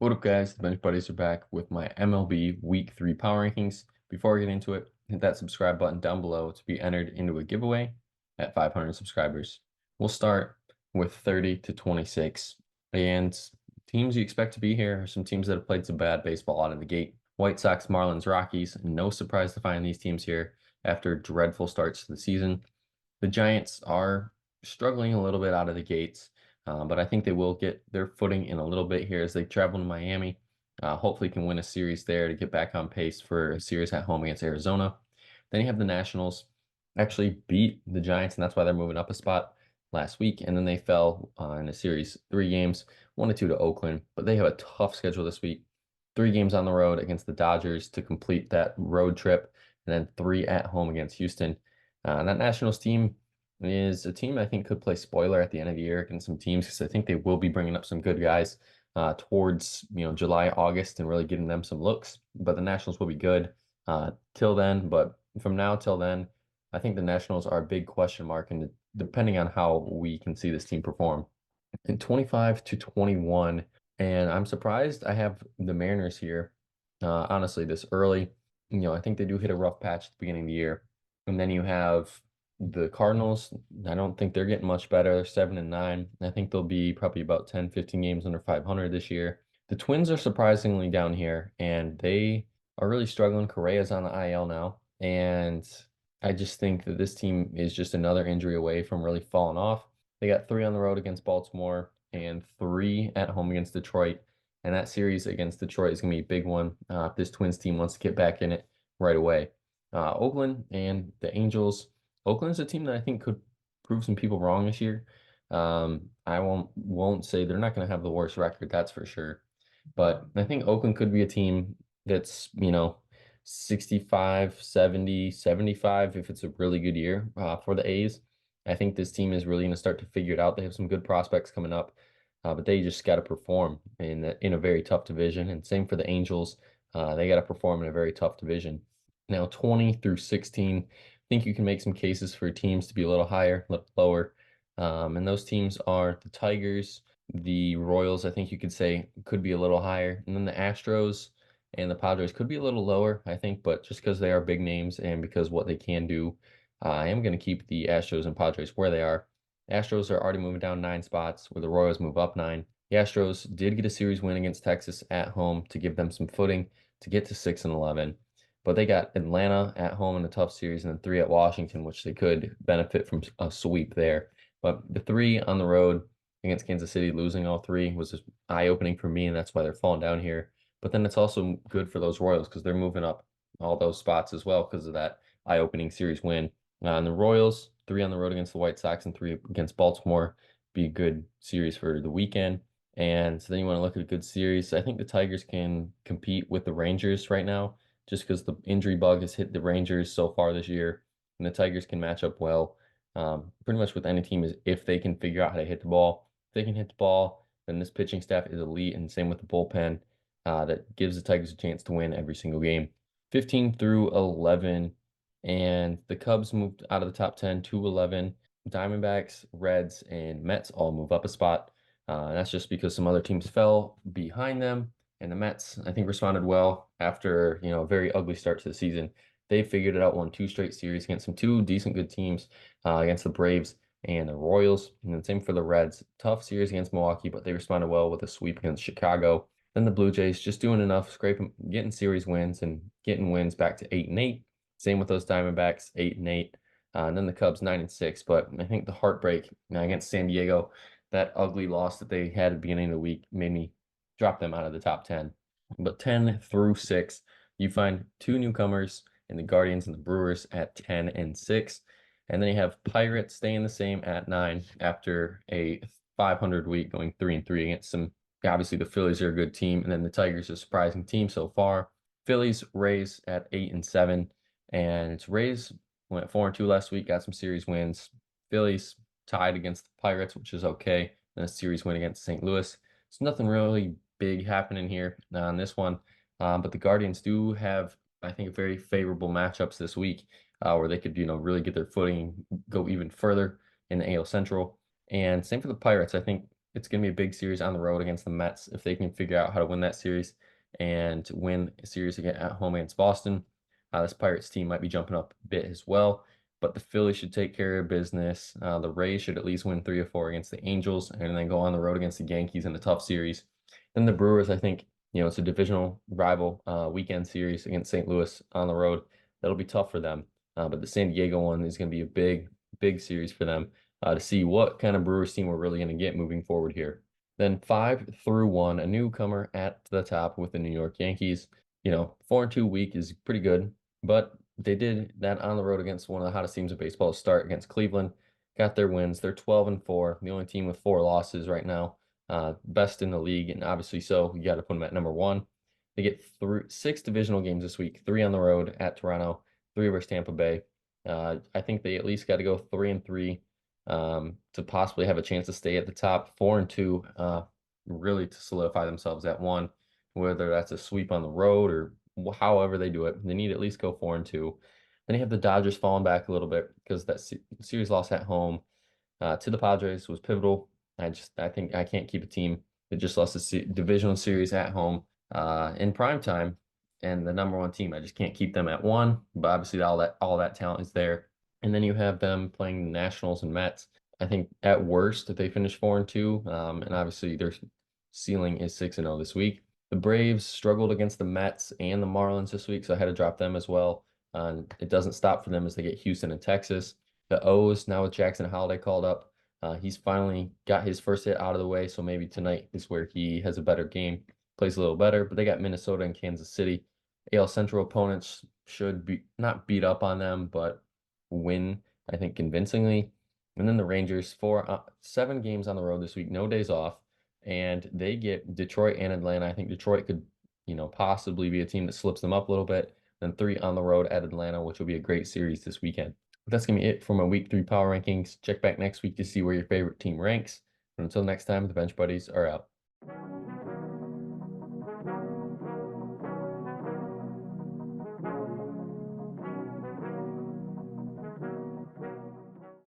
What up, guys? The Bench Buddies are back with my MLB Week 3 Power Rankings. Before I get into it, hit that subscribe button down below to be entered into a giveaway at 500 subscribers. We'll start with 30 to 26. And teams you expect to be here are some teams that have played some bad baseball out of the gate. White Sox, Marlins, Rockies. No surprise to find these teams here after dreadful starts to the season. The Giants are struggling a little bit out of the gates. But I think they will get their footing in a little bit here as they travel to Miami. Hopefully can win a series there to get back on pace for a series at home against Arizona. Then you have the Nationals actually beat the Giants, and that's why they're moving up a spot last week. And then they fell in a series, 3 games, 1-2 to Oakland. But they have a tough schedule this week. 3 games on the road against the Dodgers to complete that road trip, and then 3 at home against Houston. That Nationals team is a team I think could play spoiler at the end of the year against some teams because I think they will be bringing up some good guys towards July, August, and really getting them some looks. But the Nationals will be good till then. But from now till then, I think the Nationals are a big question mark, and depending on how we can see this team perform. In 25 to 21, and I'm surprised I have the Mariners here. Honestly, this early, I think they do hit a rough patch at the beginning of the year, and then you have the Cardinals. I don't think they're getting much better. They're 7-9. I think they'll be probably about 10, 15 games under 500 this year. The Twins are surprisingly down here, and they are really struggling. Correa's on the IL now, and I just think that this team is just another injury away from really falling off. They got 3 on the road against Baltimore and 3 at home against Detroit. And that series against Detroit is going to be a big one if this Twins team wants to get back in it right away. Oakland and the Angels. Oakland's a team that I think could prove some people wrong this year. I won't say they're not going to have the worst record, that's for sure. But I think Oakland could be a team that's, 65, 70, 75 if it's a really good year for the A's. I think this team is really going to start to figure it out. They have some good prospects coming up, but they just got to perform in a very tough division. And same for the Angels. They got to perform in a very tough division. Now, 20 through 16, I think you can make some cases for teams to be a little higher, a little lower. And those teams are the Tigers, the Royals, I think you could say could be a little higher. And then the Astros and the Padres could be a little lower, I think, but just because they are big names and because what they can do, I am going to keep the Astros and Padres where they are. Astros are already moving down 9 spots, where the Royals move up 9. The Astros did get a series win against Texas at home to give them some footing to get to 6-11. But they got Atlanta at home in a tough series and then 3 at Washington, which they could benefit from a sweep there. But the 3 on the road against Kansas City, losing all 3 was just eye-opening for me, and that's why they're falling down here. But then it's also good for those Royals because they're moving up all those spots as well because of that eye-opening series win. And the Royals, 3 on the road against the White Sox and 3 against Baltimore, be a good series for the weekend. And so then you want to look at a good series. I think the Tigers can compete with the Rangers right now just because the injury bug has hit the Rangers so far this year. And the Tigers can match up well pretty much with any team is if they can figure out how to hit the ball. If they can hit the ball, then this pitching staff is elite, and same with the bullpen that gives the Tigers a chance to win every single game. 15 through 11, and the Cubs moved out of the top 10 to 11. Diamondbacks, Reds, and Mets all move up a spot. That's just because some other teams fell behind them, and the Mets, I think, responded well after a very ugly start to the season. They figured it out, won 2 straight series against some 2 decent good teams against the Braves and the Royals. And then same for the Reds. Tough series against Milwaukee, but they responded well with a sweep against Chicago. Then the Blue Jays just doing enough, scraping, getting series wins and getting wins back to 8-8. Same with those Diamondbacks, 8-8. And then the Cubs 9-6. But I think the heartbreak against San Diego, that ugly loss that they had at the beginning of the week, made me drop them out of the top 10. But 10 through 6, you find 2 newcomers in the Guardians and the Brewers at 10-6. And then you have Pirates staying the same at 9 after a 500 week, going 3-3 against some. Obviously, the Phillies are a good team, and then the Tigers are a surprising team so far. Phillies, Rays at 8-7, and it's Rays went 4-2 last week, got some series wins. Phillies tied against the Pirates, which is okay. Then a series win against St. Louis. It's nothing really big happening here on this one, but the Guardians do have, I think, very favorable matchups this week where they could, really get their footing and go even further in the AL Central. And same for the Pirates. I think it's going to be a big series on the road against the Mets. If they can figure out how to win that series and win a series again at home against Boston, this Pirates team might be jumping up a bit as well. But the Phillies should take care of business. The Rays should at least win 3 or 4 against the Angels and then go on the road against the Yankees in a tough series. Then the Brewers, I think, it's a divisional rival weekend series against St. Louis on the road. That'll be tough for them. But the San Diego one is going to be a big, big series for them to see what kind of Brewers team we're really going to get moving forward here. Then 5-1, a newcomer at the top with the New York Yankees. 4-2 week is pretty good, but they did that on the road against one of the hottest teams in baseball to start against Cleveland. Got their wins. They're 12-4, the only team with 4 losses right now. Best in the league, and obviously so you got to put them at number one. They get through 6 divisional games this week, 3 on the road at Toronto, 3 versus Tampa Bay. I think they at least got to go 3-3 to possibly have a chance to stay at the top. 4-2, really to solidify themselves at one, whether that's a sweep on the road or however they do it. They need to at least go 4-2. Then you have the Dodgers falling back a little bit because that series loss at home to the Padres was pivotal. I think I can't keep a team that just lost a divisional series at home in prime time and the number one team. I just can't keep them at one. But obviously all that talent is there. And then you have them playing the Nationals and Mets. I think at worst they finish 4-2, and obviously their ceiling is 6-0 this week. The Braves struggled against the Mets and the Marlins this week, so I had to drop them as well. It doesn't stop for them as they get Houston and Texas. The O's now with Jackson Holiday called up. He's finally got his first hit out of the way, so maybe tonight is where he has a better game, plays a little better. But they got Minnesota and Kansas City. AL Central opponents should be not beat up on them, but win, I think, convincingly. And then the Rangers, 7 games on the road this week, no days off, and they get Detroit and Atlanta. I think Detroit could, possibly be a team that slips them up a little bit. Then 3 on the road at Atlanta, which will be a great series this weekend. But that's going to be it for my week 3 power rankings. Check back next week to see where your favorite team ranks. And until next time, the Bench Buddies are out.